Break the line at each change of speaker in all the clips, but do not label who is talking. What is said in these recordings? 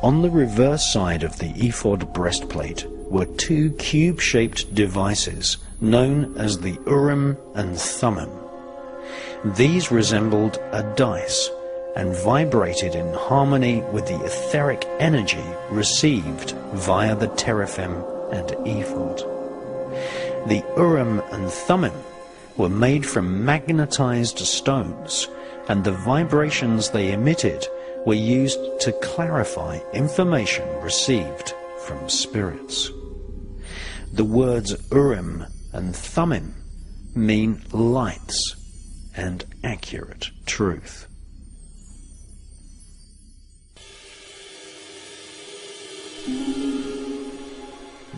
On the reverse side of the ephod breastplate were two cube-shaped devices known as the Urim and Thummim. These resembled a dice and vibrated in harmony with the etheric energy received via the teraphim and ephod. The Urim and Thummim were made from magnetized stones, and the vibrations they emitted were used to clarify information received from spirits. The words Urim and Thummim mean lights and accurate truth.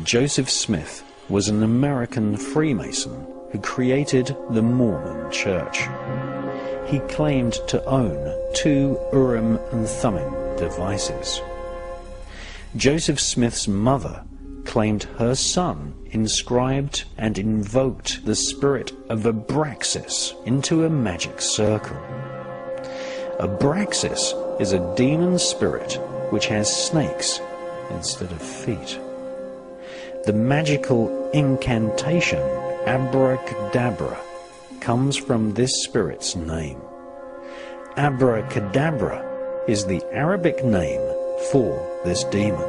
Joseph Smith was an American Freemason who created the Mormon Church. He claimed to own two Urim and Thummim devices. Joseph Smith's mother claimed her son inscribed and invoked the spirit of Abraxas into a magic circle. Abraxas is a demon spirit which has snakes instead of feet. The magical incantation abracadabra comes from this spirit's name. Abracadabra is the Arabic name for this demon,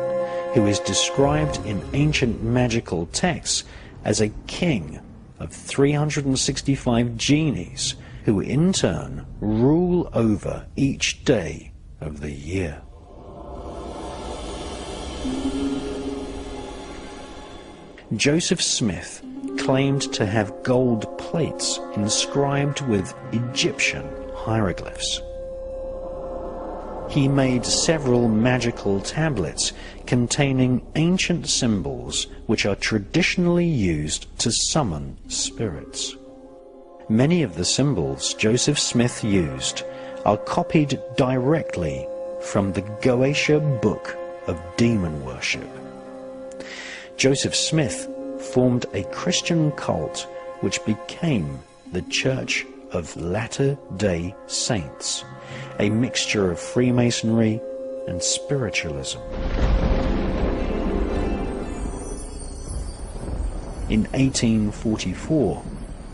who is described in ancient magical texts as a king of 365 genies who in turn rule over each day of the year. Joseph Smith claimed to have gold plates inscribed with Egyptian hieroglyphs. He made several magical tablets containing ancient symbols which are traditionally used to summon spirits. Many of the symbols Joseph Smith used are copied directly from the Goetia Book of Demon Worship. Joseph Smith formed a Christian cult which became the Church of Latter-day Saints, a mixture of Freemasonry and spiritualism. In 1844,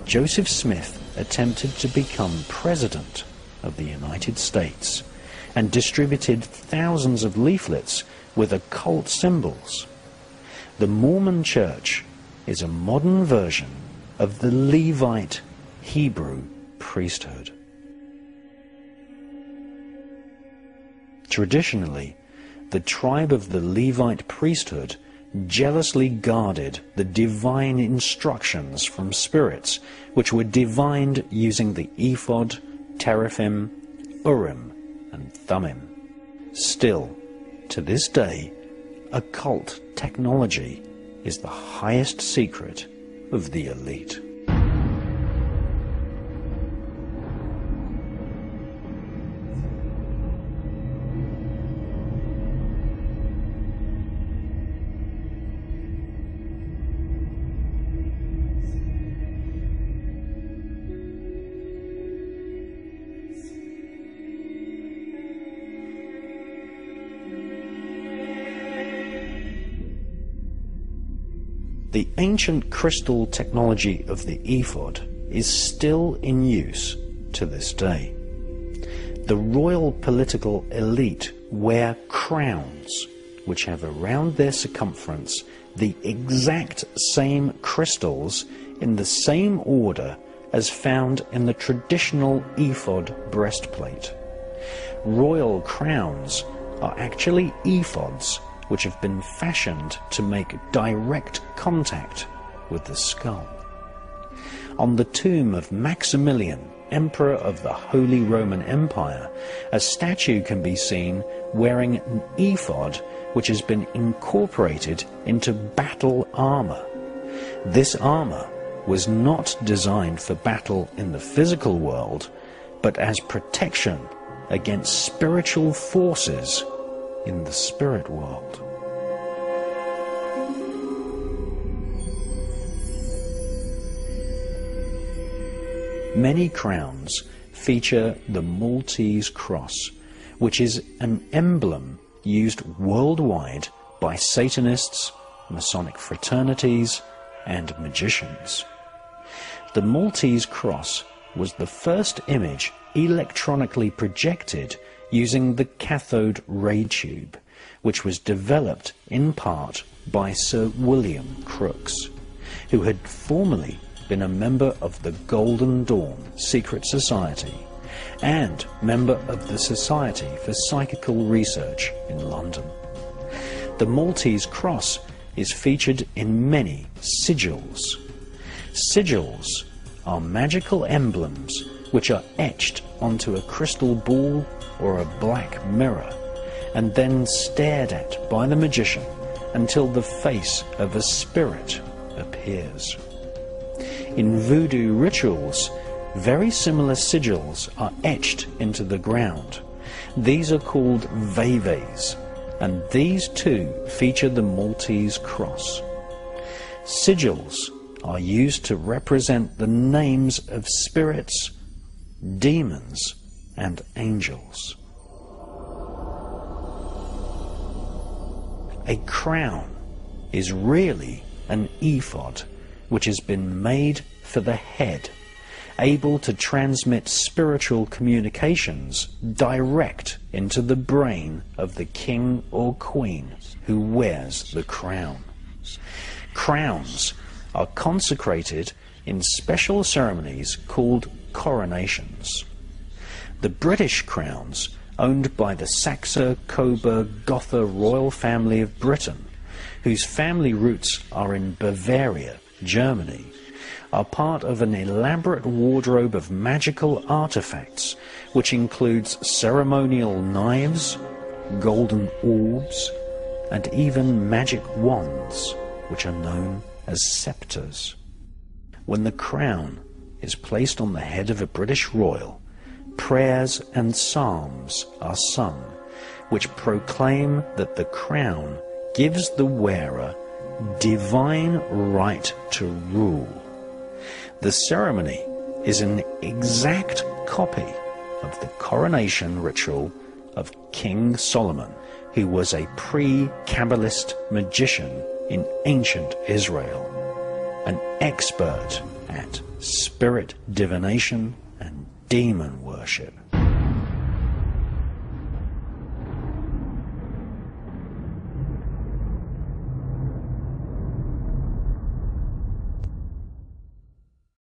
Joseph Smith attempted to become President of the United States and distributed thousands of leaflets with occult symbols. The Mormon Church is a modern version of the Levite Hebrew priesthood. Traditionally, the tribe of the Levite priesthood jealously guarded the divine instructions from spirits which were divined using the ephod, teraphim, Urim, and Thummim. Still, to this day, occult technology is the highest secret of the elite. The ancient crystal technology of the ephod is still in use to this day. The royal political elite wear crowns which have around their circumference the exact same crystals in the same order as found in the traditional ephod breastplate. Royal crowns are actually ephods which have been fashioned to make direct contact with the skull. On the tomb of Maximilian, Emperor of the Holy Roman Empire, a statue can be seen wearing an ephod which has been incorporated into battle armor. This armor was not designed for battle in the physical world, but as protection against spiritual forces in the spirit world. Many crowns feature the Maltese cross, which is an emblem used worldwide by Satanists, Masonic fraternities, and magicians. The Maltese cross was the first image electronically projected using the cathode ray tube, which was developed in part by Sir William Crookes, who had formerly been a member of the Golden Dawn secret society and member of the Society for Psychical Research in London. The Maltese cross is featured in many sigils. Sigils are magical emblems which are etched onto a crystal ball or a black mirror and then stared at by the magician until the face of a spirit appears. In voodoo rituals, very similar sigils are etched into the ground. These are called veves, and these too feature the Maltese cross. Sigils are used to represent the names of spirits, demons, and angels. A crown is really an ephod, which has been made for the head, able to transmit spiritual communications direct into the brain of the king or queen who wears the crown. Crowns are consecrated in special ceremonies called coronations. The British crowns, owned by the Saxe-Coburg-Gotha royal family of Britain, whose family roots are in Bavaria, Germany, are part of an elaborate wardrobe of magical artifacts, which includes ceremonial knives, golden orbs, and even magic wands, which are known as scepters. When the crown is placed on the head of a British royal, prayers and psalms are sung, which proclaim that the crown gives the wearer divine right to rule. The ceremony is an exact copy of the coronation ritual of King Solomon, who was a pre-Kabbalist magician in ancient Israel, an expert at spirit divination and demon worship.